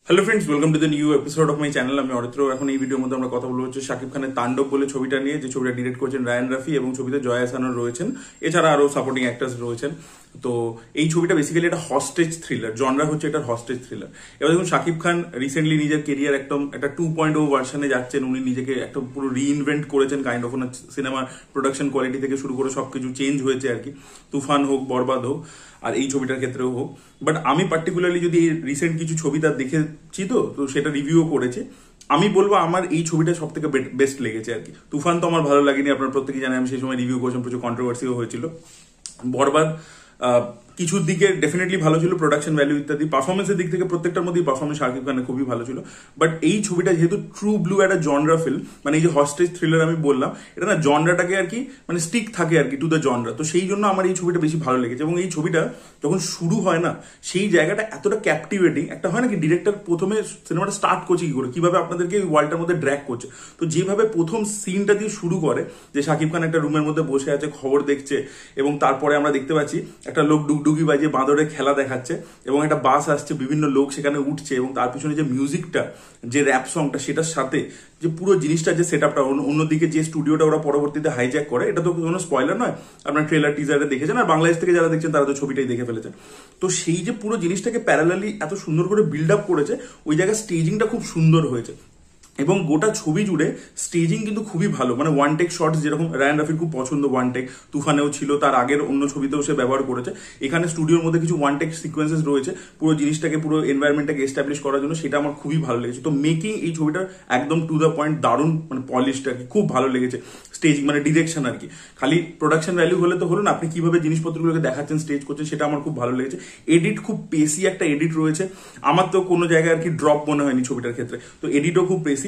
Hello friends, welcome to the new episode of my channel. আমি অরিত্র। এখন এই ভিডিওর মধ্যে আমরা কথা বলবো হচ্ছে শাকিব খানের তাণ্ডব বলে ছবিটা নিয়ে, যে ছবিটা ডিরেক্ট করেছেন রায়ান রাফি এবং ছবিতে জয়া আহসানও রয়েছেন, এছাড়া আরো সাপোর্টিং অ্যাক্টার্স রয়েছেন। তো এই ছবিটা বেসিক্যালি একটা হস্টেজ থ্রিলার, জনরা হচ্ছে এটা হস্টেজ থ্রিলার। এবার দেখুন, শাকিব খান রিসেন্টলি নিজের কেরিয়ার একদম একটা 2.0 ভার্সনে যাচ্ছেন। উনি নিজেকে একটা পুরো রিইনভেন্ট করেছেন কাইন্ড অফ। ওনার সিনেমার প্রোডাকশন কোয়ালিটি থেকে শুরু করে সবকিছু চেঞ্জ হয়েছে আর কি। তুফান হোক, বরবাদ হোক, আর এই ছবিটার ক্ষেত্রেও হোক। বাট আমি পার্টিকুলারলি যদি রিসেন্ট কিছু ছবি তার দেখেছি, তো সেটা রিভিউও করেছে। আমি বলবো আমার এই ছবিটা সব থেকে বেস্ট লেগেছে আর কি। তুফান তো আমার ভালো লাগেনি, আপনার প্রত্যেকেই জানেন। আমি সেই সময় রিভিউ করেছিলাম, প্রচুর কন্ট্রোভার্সিও হয়েছিল। বরবাদ কিছুর দিকে ডেফিনেটলি ভালো ছিল, প্রোডাকশন ভ্যালু ইত্যাদি। পারফরমেন্সের দিক থেকে প্রত্যেকটার মধ্যেই পারফরমেন্স শাকিব খানের খুবই ভালো ছিল। বাট এই ছবিটা যেহেতু ট্রু ব্লু একটা জনরা ফিল্ম, মানে এই যে হস্টেজ থ্রিলার আমি বললাম, এটা না জনরাটাকে আর কি মানে স্টিক থাকে আর কি টু দ্য জনরা। তো সেই জন্য আমার এই ছবিটা বেশি ভালো লেগেছে। এবং এই ছবিটা যখন শুরু হয় না, সেই জায়গাটা এতটা ক্যাপটিভেটিং একটা হয় না কি, ডিরেক্টর প্রথমে সিনেমাটা স্টার্ট করছে কি করে, কিভাবে আপনাদেরকে ওই ওয়ার্ল্ডটার মধ্যে ড্র্যাগ করছে। তো যেভাবে প্রথম সিনটা দিয়ে শুরু করে, যে শাকিব খান একটা রুমের মধ্যে বসে আছে, খবর দেখছে, এবং তারপরে আমরা দেখতে পাচ্ছি একটা লোক ডুগডুগি বাজিয়ে বাঁদরের খেলা দেখাচ্ছে, এবং একটা বাস আসছে, বিভিন্ন লোক সেখানে উঠছে, এবং তার পিছনে যে মিউজিকটা, যে র্যাপ সংটা, সেটার সাথে যে পুরো জিনিসটা, যে সেট আপটা, অন্যদিকে যে স্টুডিওটা ওরা পরবর্তীতে হাইজ্যাক করে, এটা তো কোনো স্পয়লার নয়, আপনার ট্রেলার টিজারে দেখেছেন, আর বাংলাদেশ থেকে যারা দেখছেন তারা তো ছবিটাই দেখে ফেলেছেন। তো সেই যে পুরো জিনিসটাকে প্যারালালি এত সুন্দর করে বিল্ড আপ করেছে, ওই জায়গায় স্টেজিংটা খুব সুন্দর হয়েছে। এবং গোটা ছবি জুড়ে স্টেজিং কিন্তু খুবই ভালো, মানে ওয়ান টেক শটস, যেরকম রায়ান রাফির খুব পছন্দ ওয়ান টেক, তুফানেও ছিল, তার আগের অন্য ছবিতেও সে ব্যবহার করেছে। এখানে স্টুডিওর মধ্যে কিছু ওয়ান টেক সিকোয়েন্সেস রয়েছে পুরো জিনিসটাকে, পুরো এনভায়রনমেন্টটাকে এস্টাবলিশ করার জন্য, সেটা আমার খুবই ভালো লেগেছে। তো মেকিং এই ছবিটার একদম টু দ্য পয়েন্ট, দারুণ, মানে পলিশটা আর কি, খুব ভালো লেগেছে। স্টেজিং মানে ডিরেকশন আর কি, খালি প্রোডাকশন ভ্যালু হলে তো হলো না, আপনি কিভাবে জিনিসপত্রগুলোকে দেখাচ্ছেন, স্টেজ করছেন, সেটা আমার খুব ভালো লেগেছে। এডিট খুব পেসি একটা এডিট রয়েছে, আমার তো কোনো জায়গায় আর কি ড্রপ মনে হয়নি ছবিটার ক্ষেত্রে। তো এডিটও খুব পেসি।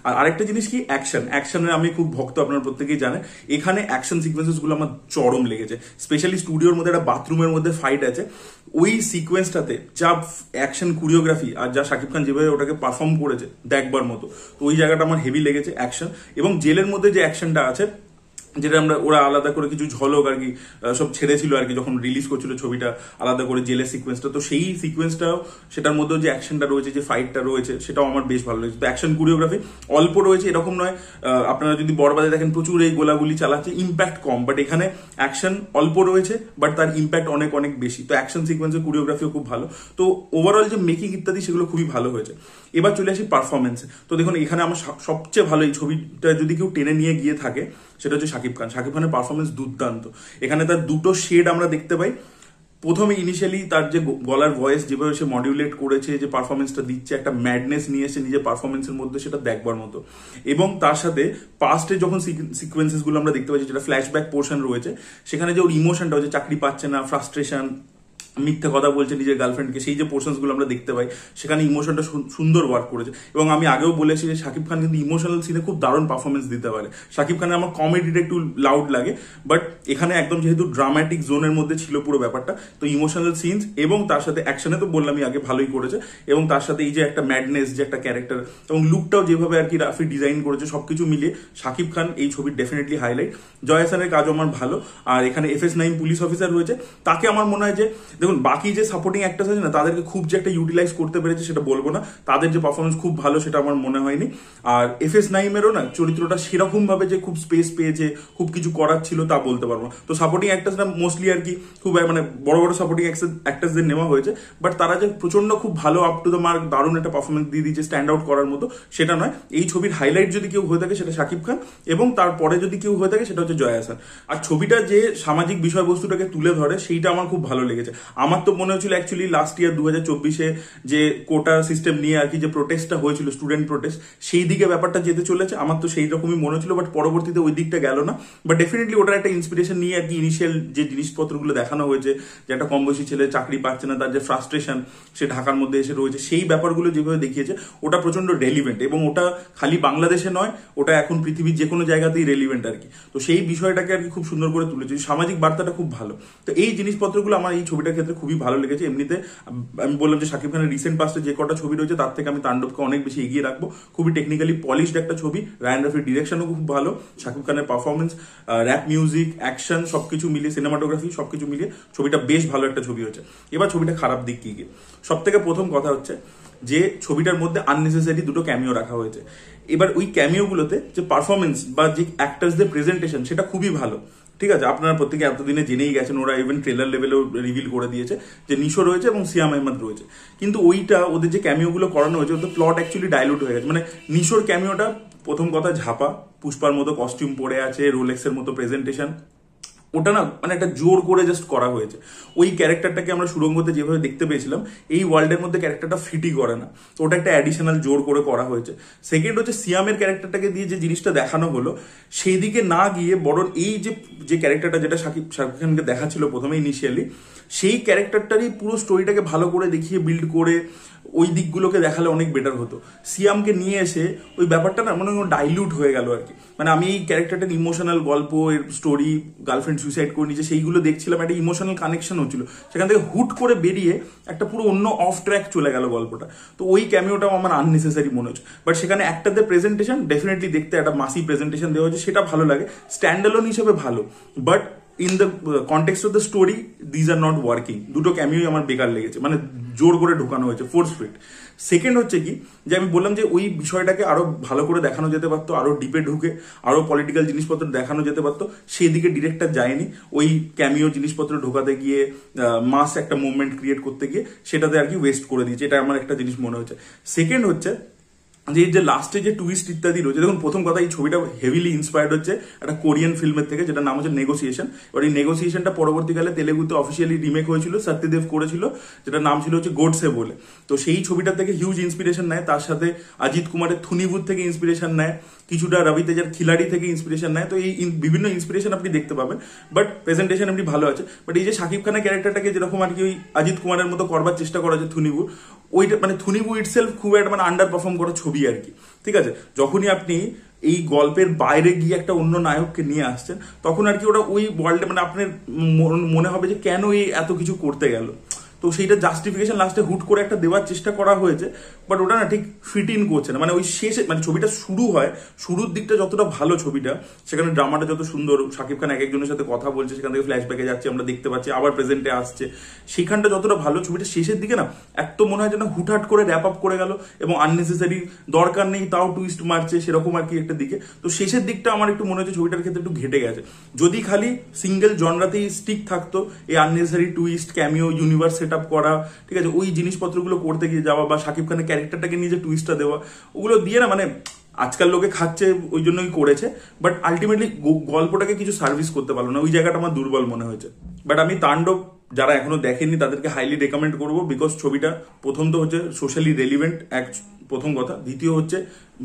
আর আরেকটা জিনিস কি, অ্যাকশনের আমি খুব ভক্ত, আপনারা প্রত্যেকেই জানেন। এখানে অ্যাকশন সিকোয়েন্সেস গুলো আমার চরম লেগেছে। স্পেশালি স্টুডিওর মধ্যে একটা বাথরুমের মধ্যে ফাইট আছে, ওই সিকোয়েন্সটাতে যা অ্যাকশন কোরিওগ্রাফি আর যা শাকিব খান যেভাবে ওটাকে পারফর্ম করেছে, দেখবার মতো। তো ওই জায়গাটা আমার হেভি লেগেছে অ্যাকশন। এবং জেলের মধ্যে যে অ্যাকশনটা আছে, যেটা ওরা আলাদা করে কিছু ঝলক আর কি সব ছেড়েছিল আর কি, যখন রিলিজ করছিল ছবিটা, আলাদা করে জেলের সিকোয়েন্সটা। তো সেই সিকোয়েন্সটাও, সেটার মধ্যে যে অ্যাকশনটা রয়েছে, যে ফাইটটা রয়েছে, সেটাও আমার বেশ ভালো লেগেছে। তো অ্যাকশন কোরিওগ্রাফি অল্প রয়েছে এরকম নয়, আপনারা যদি বরবাদে দেখেন প্রচুর এই গোলাগুলি চালাচ্ছে, ইম্প্যাক্ট কম। বাট এখানে অ্যাকশন অল্প রয়েছে, বাট তার ইম্প্যাক্ট অনেক অনেক বেশি। তো অ্যাকশন সিকোয়েন্সের কোরিওগ্রাফিও খুব ভালো। তো ওভারঅল যে মেকিং ইত্যাদি, সেগুলো খুবই ভালো হয়েছে। এবার চলে আসি পারফরমেন্সে। তো দেখুন, এখানে আমার সবচেয়ে ভালো, এই ছবিটা যদি কেউ টেনে নিয়ে গিয়ে থাকে, সেটা হচ্ছে শাকিব খান। শাকিব খানের পারফরমেন্স দুর্দান্ত। এখানে তার দুটো শেড আমরা দেখতে পাই। প্রথমে ইনিশিয়ালি তার যে গলার ভয়েস, যেভাবে সে মডিউলেট করেছে, যে পারফরমেন্সটা দিচ্ছে, একটা ম্যাডনেস নিয়ে এসে নিজের পারফরমেন্সের মধ্যে, সেটা দেখবার মতো। এবং তার সাথে পাস্টে যখন সিকোয়েন্সেস গুলো আমরা দেখতে পাচ্ছি, যেটা ফ্ল্যাশব্যাক পোর্শন রয়েছে, সেখানে যে ওর ইমোশনটা, যে চাকরি পাচ্ছে না, ফ্রাস্ট্রেশন, মিথ্যে কথা বলছে নিজের গার্লফ্রেন্ডকে, সেই যে পোর্শনস গুলো আমরা দেখতে পাই, সেখানে ইমোশনটা সুন্দর ওয়ার্ক করেছে। এবং আমি আগেও বলেছি যে শাকিব খান কিন্তু ইমোশনাল সিনে খুব দারুণ পারফরমেন্স দিতে পারে। শাকিব খানের আমার কমেডিটা একটু লাউড লাগে, বাট এখানে একদম যেহেতু ড্রামাটিক জোনের মধ্যে ছিল পুরো ব্যাপারটা, তো ইমোশনাল সিনস এবং তার সাথে অ্যাকশনে তো বললামই আগে, ভালোই করেছে। এবং তার সাথে এই যে একটা ম্যাডনেস, যে একটা ক্যারেক্টার, এবং লুকটাও যেভাবে আর কি রাফি ডিজাইন করেছে, সবকিছু মিলিয়ে শাকিব খান এই ছবির ডেফিনেটলি হাইলাইট। জয় আহসানের কাজও আমার ভালো। আর এখানে FS9 পুলিশ অফিসার রয়েছে, তাকে আমার মনে হয় যে, দেখুন বাকি যে সাপোর্টিং অ্যাক্টার্স আছে না, তাদেরকে খুব যে একটা ইউটিলাইজ করতে পেরেছে সেটা বলবো না, তাদের যে পারফরমেন্স খুব ভালো সেটা আমার মনে হয়নি। আর FS9 এরও না চরিত্রটা সেরকম ভাবে যে খুব স্পেস পেয়েছে, খুব কিছু করার ছিল, তা বলতে পারবো না। তো সাপোর্টিং অ্যাক্টার্সরা মোস্টলি আর কি খুব মানে বড় বড় সাপোর্টিং অ্যাক্টার্সদের নেওয়া হয়েছে, বাট তারা যে প্রচন্ড খুব ভালো আপ টু দ্য মার্ক দারুণ একটা পারফরমেন্স দিয়ে দিয়েছে, স্ট্যান্ড আউট করার মতো, সেটা নয়। এই ছবির হাইলাইট যদি কেউ হয়ে থাকে, সেটা শাকিব খান, এবং তারপরে যদি কেউ হয়ে থাকে, সেটা হচ্ছে জয়া আহসান। আর ছবিটা যে সামাজিক বিষয়বস্তুটাকে তুলে ধরে, সেইটা আমার খুব ভালো লেগেছে। আমার তো মনে হচ্ছিল অ্যাকচুয়ালি লাস্ট ইয়ার 2024-এ যে কোটা সিস্টেম নিয়ে আর কি যে প্রোটেস্টটা হয়েছিল, স্টুডেন্ট প্রোটেস্ট, সেই দিকে ব্যাপারটা যেতে চলেছে, আমার তো সেই রকমই মনে হচ্ছিল। বাট পরবর্তীতে ওই দিকটা গেল না। বাট ডেফিনেটলি ওটার একটা ইন্সপিরেশন নিয়ে আর কি ইনিশিয়াল যে জিনিসপত্রগুলো দেখানো হয়েছে, যে একটা কম বয়সী ছেলে চাকরি পাচ্ছে না, তার যে ফ্রাস্ট্রেশন, সে ঢাকার মধ্যে এসে রয়েছে, সেই ব্যাপারগুলো যেভাবে দেখিয়েছে, ওটা প্রচন্ড রেলিভেন্ট। এবং ওটা খালি বাংলাদেশে নয়, ওটা এখন পৃথিবীর যে কোনো জায়গাতেই রেলিভেন্ট আর কি। তো সেই বিষয়টাকে আর কি খুব সুন্দর করে তুলেছে, সামাজিক বার্তাটা খুব ভালো। তো এই জিনিসপত্রগুলো আমার এই ছবিটার ক্ষেত্রে খুবই ভালো লেগেছে। এমনিতে আমি বললাম যে শাকিব খানের রিসেন্ট পাস্টে যে কটা ছবি রয়েছে, তার থেকে আমি তাণ্ডবকে অনেক বেশি এগিয়ে রাখবো। খুবই টেকনিক্যালি পলিশড একটা ছবি, রায়ান রাফির ডিরেকশনও খুব ভালো, শাকিব খানের পারফরমেন্স, র্যাপ মিউজিক, অ্যাকশন, সবকিছু মিলিয়ে, সিনেমাটোগ্রাফি, সবকিছু মিলিয়ে ছবিটা বেশ ভালো একটা ছবি হয়েছে। এবার ছবিটা খারাপ দিক কি, সব থেকে প্রথম কথা হচ্ছে যে ছবিটার মধ্যে আননেসেসারি দুটো ক্যামিও রাখা হয়েছে। এবার ওই ক্যামিওগুলোতে যে পারফরমেন্স বা যে অ্যাক্টার্সদের প্রেজেন্টেশন সেটা খুবই ভালো। ঠিক আছে, আপনারা প্রত্যেকে এতদিনে জেনেই গেছেন, ওরা ইভেন ট্রেলার লেভেলেও রিভিল করে দিয়েছে যে নিশো রয়েছে এবং সিয়াম আহমেদ রয়েছে। কিন্তু ওইটা ওদের যে ক্যামিওগুলো করানো হয়েছে ওদের প্লট অ্যাকচুয়ালি ডাইলুট হয়ে গেছে। মানে নিশোর ক্যামিওটা প্রথম কথা ঝাপা, পুষ্পার মতো কস্টিউম পরে আছে, রোলেক্সের মতো প্রেজেন্টেশন, ওটা না মানে একটা জোর করে জাস্ট করা হয়েছে। ওই ক্যারেক্টারটাকে আমরা সুরঙ্গতে যেভাবে দেখতে পেয়েছিলাম এই ওয়ার্ল্ডের মধ্যে ক্যারেক্টারটা ফিটই করে না, তো ওটা একটা অ্যাডিশনাল জোর করে করা হয়েছে। সেকেন্ড হচ্ছে সিয়ামের ক্যারেক্টারটাকে দিয়ে যে জিনিসটা দেখানো হলো সেই দিকে না গিয়ে বরং এই যে ক্যারেক্টারটা যেটা শাকিব খানকে দেখাচ্ছিল প্রথমে ইনিশিয়ালি, সেই ক্যারেক্টারটারই পুরো স্টোরিটাকে ভালো করে দেখিয়ে বিল্ড করে ওই দিকগুলোকে দেখালে অনেক বেটার হতো। সিয়ামকে নিয়ে এসে ওই ব্যাপারটা না মনে হয় ডাইলিউট হয়ে গেল আর কি। মানে আমি এই ক্যারেক্টারটার ইমোশনাল গল্প, এর স্টোরি, গার্লফ্রেন্ড সুইসাইড করে নিয়েছে সেইগুলো দেখছিলাম, একটা ইমোশনাল কানেকশন হচ্ছিল, সেখান থেকে হুট করে বেরিয়ে একটা পুরো অন্য অফ ট্র্যাক চলে গেল গল্পটা। তো ওই ক্যামিওটাও আমার আননেসেসারি মনে হচ্ছে। বাট সেখানে একটাতে প্রেজেন্টেশন ডেফিনেটলি দেখতে একটা মাসি প্রেজেন্টেশন দেওয়া হয়েছে, সেটা ভালো লাগে, স্ট্যান্ডঅ্যালোন হিসেবে ভালো। But in the context of the story these are not working. দুটো ক্যামিওই আমার বেকার লেগেছে, মানে জোর করে ঢোকানো হয়েছে, ফোর্স ফিট। সেকেন্ড হচ্ছে কি যে আমি বললাম যে ওই বিষয়টাকে আরো ভালো করে দেখানো যেতে পারতো, আরো ডিপে ঢুকে আরো পলিটিক্যাল জিনিসপত্র দেখানো যেতে পারতো, সেই দিকে ডিরেক্টর যায়নি। ওই ক্যামিও জিনিসপত্র ঢোকাতে গিয়ে মাস একটা মুভমেন্ট ক্রিয়েট করতে গিয়ে সেটাতে আর কি ওয়েস্ট করে দিয়েছে, এটা আমার একটা জিনিস মনে হচ্ছে। সেকেন্ড হচ্ছে যে লাস্টে যে টুইস্ট ইত্যাদি রয়েছে, দেখুন প্রথম কথা এই ছবিটা হেভিলি ইন্সপায়ার্ড হচ্ছে একটা কোরিয়ান ফিল্মের থেকে, যেটা নাম হচ্ছে নেগোসিয়েশন। এবার এই নেগোসিয়েশনটা পরবর্তীকালে তেলেগুতে অফিসিয়ালি রিমেক হয়েছিল, সত্যদেব করেছিল, যেটা নাম ছিল হচ্ছে গোডসে বলে। তো সেই ছবিটার থেকে হিউজ ইন্সপিরেশন নেয়, তার সাথে অজিত কুমারের থুনিভূত থেকে ইন্সপিরেশন নেয়, কিছুটা রবি তেজার খিলাড়ি থেকে ইন্সপিরেশন নেয়। তো এই বিভিন্ন ইন্সপিরেশন আপনি দেখতে পাবেন, বাট প্রেজেন্টেশন এমনি ভালো আছে। বাট এই যে শাকিব খানের ক্যারেক্টারটাকে যেরকম আর কি ওই অজিত কুমারের মতো করবার চেষ্টা করা হচ্ছে থুনিভু, ওইটা মানে থুনিভু ইটসেলফ খুব একটা মানে আন্ডার পারফর্ম করা ছবি আর কি। ঠিক আছে, যখনই আপনি এই গল্পের বাইরে গিয়ে একটা অন্য নায়ককে নিয়ে আসছেন তখন আর কি ওটা ওই ওয়ার্ল্ডে মানে আপনার মনে হবে যে কেন এই এত কিছু করতে গেল। তো সেইটা জাস্টিফিকেশন লাস্টে হুট করে একটা দেওয়ার চেষ্টা করা হয়েছে, বাট ওটা না ঠিক ফিট ইন করছে না। মানে ওই শেষে মানে ছবিটা শুরু হয়, শুরুর দিকটা যতটা ভালো ছবিটা, সেখানে ড্রামাটা যত সুন্দর, শাকিব খান এক একজনের সাথে কথা বলছে, সেখান থেকে ফ্ল্যাশব্যাকে যাচ্ছে, আমরা দেখতে পাচ্ছি, আবার প্রেজেন্টে আসছে, সেখানটা যতটা ভালো, ছবিটা শেষের দিকে না এত মনে হয় যেন হুটহাট করে র্যাপ আপ করে গেল এবং আননেসেসারি দরকার নেই তাও টুইস্ট মারছে, সেরকম আর কি একটা দিকে। তো শেষের দিকটা আমার একটু মনে হচ্ছে ছবিটার ক্ষেত্রে একটু ঘেটে গেছে। যদি খালি সিঙ্গেল জনরাতেই স্টিক থাকতো, এই unnecessary twist, cameo, universe set up করা, ঠিক আছে, ওই জিনিসপত্রগুলো করতে গিয়ে যাওয়া বা শাকিব খানের ক্যারেক্টারটাকে নিয়ে যে টুইস্টটা দেওয়া, ওগুলো দিয়ে না মানে আজকাল লোকে খাচ্ছে ওই জন্যই করেছে, বাট আলটিমেটলি গল্পটাকে কিছু সার্ভিস করতে পারলো না, ওই জায়গাটা আমার দুর্বল মনে হয়েছে। বাট আমি তাণ্ডব যারা এখনো দেখেননি তাদেরকে হাইলি রেকমেন্ড করবো, বিকজ ছবিটা প্রথম তো হচ্ছে সোশ্যালি রেলিভেন্ট এক প্রথম কথা, দ্বিতীয় হচ্ছে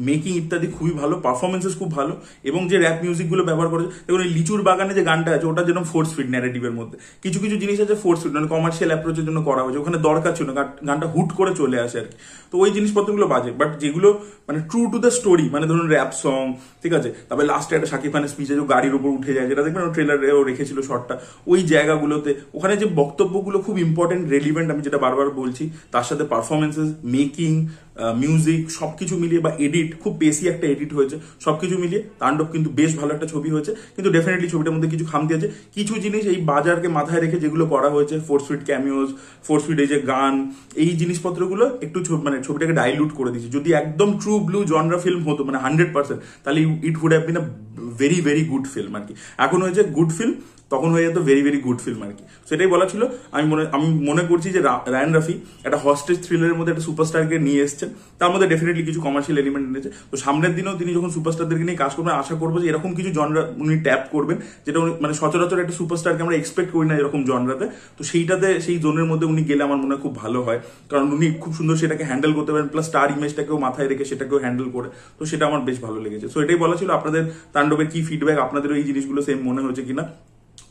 মেকিং ইত্যাদি খুবই ভালো, পারফরমেন্সেস খুব ভালো, এবং যে র্যাপ মিউজিকগুলো ব্যবহার করেছে, দেখুন এই লিচুর বাগানে যে গানটা আছে ওটা যেরকম ফোর্স ফিট ন্যারেটিভের মধ্যে, কিছু কিছু জিনিস আছে ফোর্স ফিট মানে কমার্শিয়াল অ্যাপ্রোচের জন্য করা হয়েছে, ওখানে দরকার ছিল না, গানটা হুট করে চলে আসে আর কি। তো ওই জিনিসপত্রগুলো বাজে, বাট যেগুলো মানে ট্রু টু দ্য স্টোরি, মানে ধরুন র্যাপ সং, ঠিক আছে, তারপরে লাস্টে একটা শাকিব খানের স্পিচে যে গাড়ির উপর উঠে যায়, যেটা দেখবেন ট্রেলারেও রেখেছিল শর্টটা, ওই জায়গাগুলোতে ওখানে যে বক্তব্যগুলো খুব ইম্পর্টেন্ট, রেলিভেন্ট, আমি যেটা বারবার বলছি, তার সাথে পারফরমেন্সেস, মেকিং, মিউজিক সবকিছু মিলিয়ে বা এডিট, খুব বেশি একটা এডিট হয়েছে, সবকিছু মিলিয়ে তাণ্ডব কিন্তু বেশ ভালো একটা ছবি হয়েছে। কিন্তু ডেফিনেটলি ছবিটার মধ্যে কিছু খামতি আছে, কিছু জিনিস এই বাজারকে মাথায় রেখে যেগুলো করা হয়েছে, ফোর্স ফিট ক্যামিওস, ফোর্স ফিট এই যে গান, এই জিনিসপত্রগুলো একটু মানে ছবিটাকে ডাইলুট করে দিয়েছে। যদি একদম ট্রু ব্লু জনরা ফিল্ম হতো মানে 100%, তাহলে it would have been a very very good film আর কি। এখন হয়েছে গুড ফিল্ম, তখন হয়ে যেত ভেরি ভেরি গুড ফিল্ম আর কি। সেটাই বলা ছিল। আমি মনে করছি যে রায়ান রাফি একটা হস্টেজ থ্রিলারের মধ্যে একটা সুপারস্টারকে নিয়ে এসেছেন, তার মধ্যে ডেফিনেটলি কিছু কমার্শিয়াল এলিমেন্ট এনেছে। তো সামনের দিনেও তিনি যখন সুপারস্টারদেরকে নিয়ে কাজ করবেন, আশা করবো যে এরকম কিছু জনরা উনি ট্যাপ করবেন, যেটা উনি মানে সচরাচর একটা সুপারস্টারকে আমরা এক্সপেক্ট করি না এরকম জনরাতে। তো সেইটাতে, সেই জোনের মধ্যে উনি গেলে আমার মনে হয় খুব ভালো হয়, কারণ উনি খুব সুন্দর সেটাকে হ্যান্ডেল করতে পারেন, প্লাস স্টার ইমেজটাকেও মাথায় রেখে সেটাকেও হ্যান্ডেল করে। তো সেটা আমার বেশ ভালো লেগেছে। সো এটাই বলা ছিল। আপনাদের তাণ্ডবের কি ফিডব্যাক, আপনাদের এই জিনিসগুলো সেম মনে হয়েছে কিনা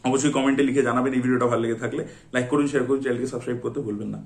অবশ্যই কমেন্টে লিখে জানাবেন। এই ভিডিওটা ভালো লেগে থাকলে লাইক করুন, শেয়ার করুন, চ্যানেলকে সাবস্ক্রাইব করতে ভুলবেন না।